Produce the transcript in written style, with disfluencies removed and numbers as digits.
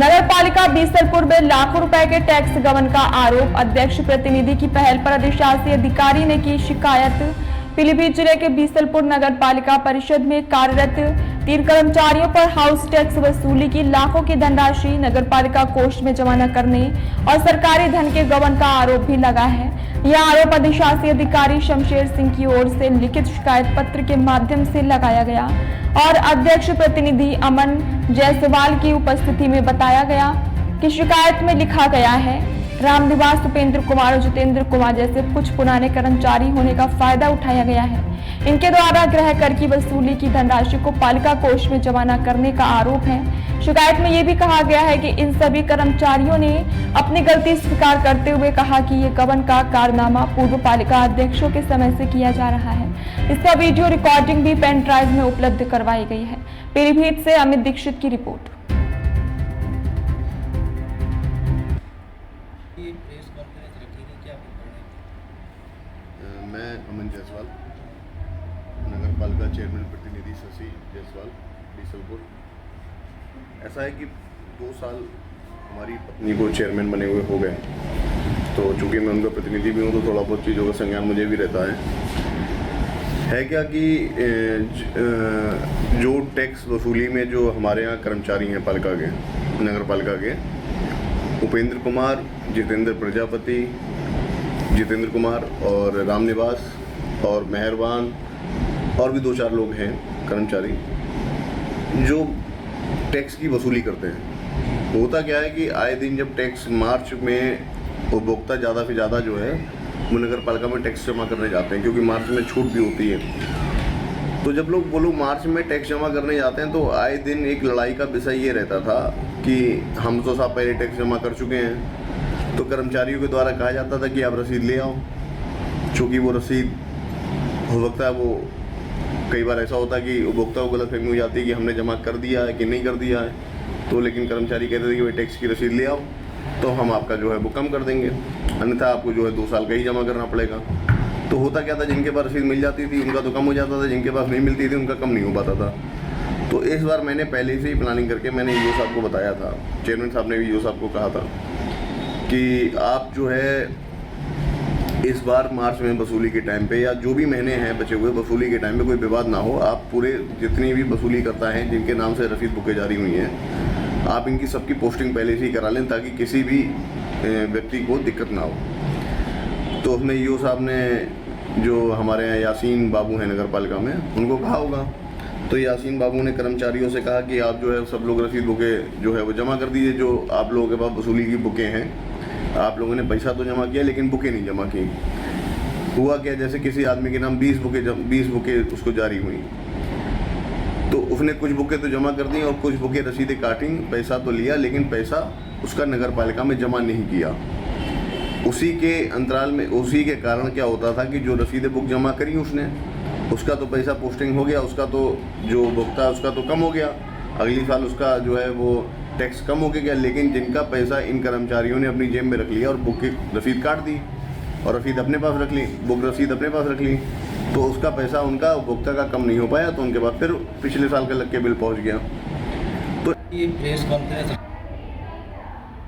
नगर पालिका बीसलपुर में लाखों रुपए के टैक्स गबन का आरोप। अध्यक्ष प्रतिनिधि की पहल पर अधिशासी अधिकारी ने की शिकायत। पीलीभीत जिले के बीसलपुर नगर पालिका परिषद में कार्यरत 3 कर्मचारियों पर हाउस टैक्स वसूली की लाखों की धनराशि नगर पालिका कोष में जमा न करने और सरकारी धन के गबन का आरोप भी लगा है। यह आरोप अधिशासी अधिकारी शमशेर सिंह की ओर से लिखित शिकायत पत्र के माध्यम से लगाया गया और अध्यक्ष प्रतिनिधि अमन जायसवाल की उपस्थिति में बताया गया कि शिकायत में लिखा गया है, रामनिवास, उपेंद्र कुमार और जितेंद्र कुमार जैसे कुछ पुराने कर्मचारी होने का फायदा उठाया गया है। इनके द्वारा गृह कर की वसूली की धनराशि को पालिका कोष में जमा न करने का आरोप है। शिकायत में ये भी कहा गया है कि इन सभी कर्मचारियों ने अपनी गलती स्वीकार करते हुए कहा कि ये गबन का कारनामा पूर्व पालिका अध्यक्षों के समय से किया जा रहा है। इसका वीडियो रिकॉर्डिंग भी पेन ड्राइव में उपलब्ध करवाई गई है। पीलीभीत से अमित दीक्षित की रिपोर्ट। मैं अमन जायसवाल, नगर पालिका चेयरमैन प्रतिनिधि शशि जायसवाल, बीसलपुर। ऐसा है कि 2 साल हमारी पत्नी को चेयरमैन बने हुए हो गए, तो चूँकि मैं उनका प्रतिनिधि भी हूँ तो थोड़ा बहुत चीज़ों का संज्ञान मुझे भी रहता है क्या कि जो टैक्स वसूली में जो हमारे यहाँ कर्मचारी हैं पालिका के, नगर पालिका के, उपेंद्र कुमार, जितेंद्र प्रजापति, जितेंद्र कुमार और रामनिवास और मेहरबान और भी 2-4 लोग हैं कर्मचारी जो टैक्स की वसूली करते हैं। होता क्या है कि आए दिन जब टैक्स मार्च में उपभोक्ता ज़्यादा से ज़्यादा जो है वो नगर पालिका में टैक्स जमा करने जाते हैं, क्योंकि मार्च में छूट भी होती है। तो जब लोग मार्च में टैक्स जमा करने जाते हैं तो आए दिन एक लड़ाई का विषय ये रहता था कि हम तो साहब पहले टैक्स जमा कर चुके हैं, तो कर्मचारियों के द्वारा कहा जाता था कि आप रसीद ले आओ। चूँकि वो रसीद हो सकता है वो कई बार ऐसा होता है कि उपभोक्ता को गलतफहमी हो जाती है कि हमने जमा कर दिया है कि नहीं कर दिया है, तो लेकिन कर्मचारी कहते थे कि भाई टैक्स की रसीद ले आओ तो हम आपका जो है वो कम कर देंगे, अन्यथा आपको जो है 2 साल का ही जमा करना पड़ेगा। तो होता क्या था, जिनके पास रसीद मिल जाती थी उनका तो कम हो जाता था, जिनके पास नहीं मिलती थी उनका कम नहीं हो पाता था। तो इस बार मैंने पहले से ही प्लानिंग करके मैंने ईओ साहब को बताया था, चेयरमैन साहब ने भी ईओ साहब को कहा था कि आप जो है इस बार मार्च में वसूली के टाइम पे या जो भी महीने हैं बचे हुए वसूली के टाइम पे कोई विवाद ना हो, आप पूरे जितनी भी वसूली करता है जिनके नाम से रसीद बुकें जारी हुई हैं, आप इनकी सबकी पोस्टिंग पहले से ही करा लें ताकि किसी भी व्यक्ति को दिक्कत ना हो। तो उसमें ईओ साहब ने जो हमारे यहाँ यासीन बाबू हैं नगर पालिका में, उनको कहा होगा, तो यासीन बाबू ने कर्मचारियों से कहा कि आप जो है सब लोग रसीद बुकें जो है वो जमा कर दीजिए, जो आप लोगों के पास वसूली की बुकें हैं। आप लोगों ने पैसा तो जमा किया लेकिन बुकें नहीं जमा की। हुआ क्या, जैसे किसी आदमी के नाम 20 बुकें उसको जारी हुई, तो उसने कुछ बुकें तो जमा कर दी और कुछ बुकें रसीदें काटी, पैसा तो लिया लेकिन पैसा उसका नगर पालिका में जमा नहीं किया। उसी के अंतराल में उसी के कारण क्या होता था कि जो रसीदें बुक जमा करी उसने, उसका तो पैसा पोस्टिंग हो गया, उसका तो जो उपभोक्ता उसका तो कम हो गया, अगली साल उसका जो है वो टैक्स कम हो गया, लेकिन जिनका पैसा इन कर्मचारियों ने अपनी जेब में रख लिया और बुक की रसीद काट दी और रसीद अपने पास रख ली, बुक रसीद अपने पास रख ली, तो उसका पैसा उनका उपभोक्ता का कम नहीं हो पाया, तो उनके बाद फिर पिछले साल का लग के बिल पहुंच गया। तो ये प्रेस कॉन्फ्रेंस